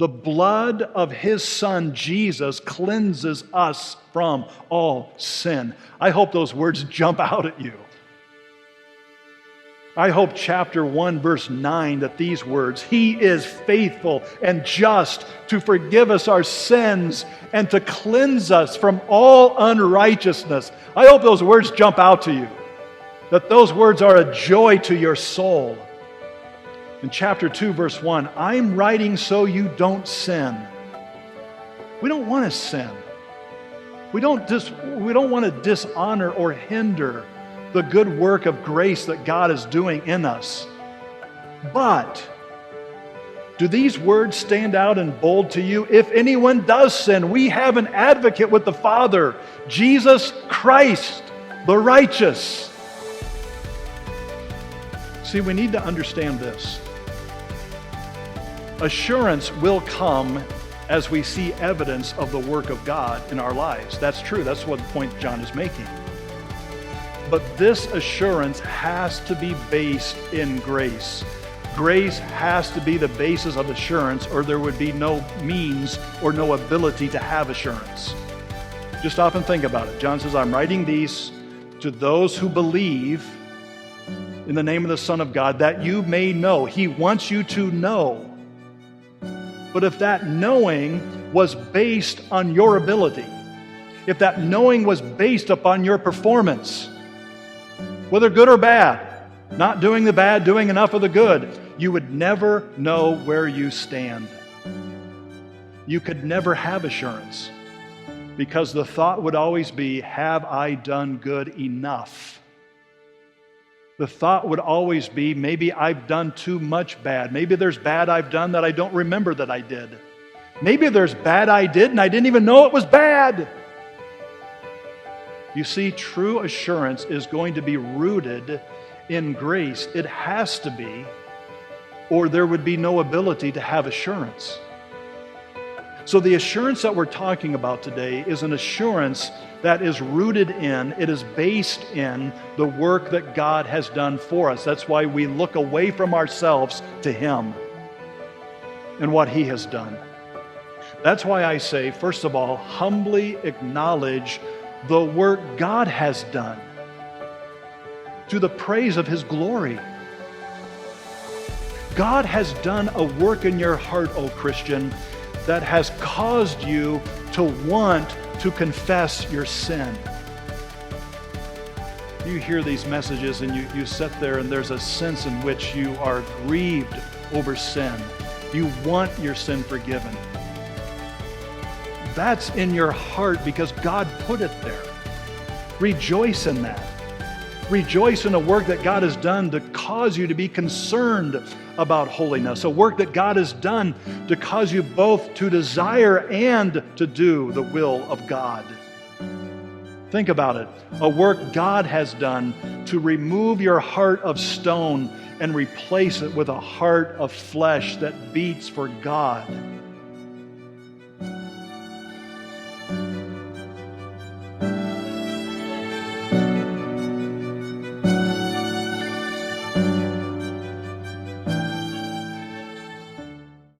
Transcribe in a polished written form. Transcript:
The blood of His Son, Jesus, cleanses us from all sin. I hope those words jump out at you. I hope chapter 1, verse 9, that these words, He is faithful and just to forgive us our sins and to cleanse us from all unrighteousness. I hope those words jump out to you, that those words are a joy to your soul. In chapter 2, verse 1, I'm writing so you don't sin. We don't want to sin. We don't want to dishonor or hinder the good work of grace that God is doing in us. But do these words stand out and bold to you? If anyone does sin, we have an advocate with the Father, Jesus Christ, the righteous. See, we need to understand this. Assurance will come as we see evidence of the work of God in our lives. That's true. That's what the point John is making. But this assurance has to be based in grace. Grace has to be the basis of assurance, or there would be no means or no ability to have assurance. Just stop and think about it. John says, I'm writing these to those who believe in the name of the Son of God, that you may know. He wants you to know. But if that knowing was based on your ability, if that knowing was based upon your performance, whether good or bad, not doing the bad, doing enough of the good, you would never know where you stand. You could never have assurance, because the thought would always be, have I done good enough? The thought would always be, maybe I've done too much bad. Maybe there's bad I've done that I don't remember that I did. Maybe there's bad I did and I didn't even know it was bad. You see, true assurance is going to be rooted in grace. It has to be, or there would be no ability to have assurance. So the assurance that we're talking about today is an assurance that is rooted in, it is based in the work that God has done for us. That's why we look away from ourselves to Him and what He has done. That's why I say, first of all, humbly acknowledge the work God has done to the praise of His glory. God has done a work in your heart, O Christian, that has caused you to want to confess your sin. You hear these messages and you sit there and there's a sense in which you are grieved over sin. You want your sin forgiven. That's in your heart because God put it there. Rejoice in that. Rejoice in a work that God has done to cause you to be concerned about holiness. A work that God has done to cause you both to desire and to do the will of God. Think about it. A work God has done to remove your heart of stone and replace it with a heart of flesh that beats for God.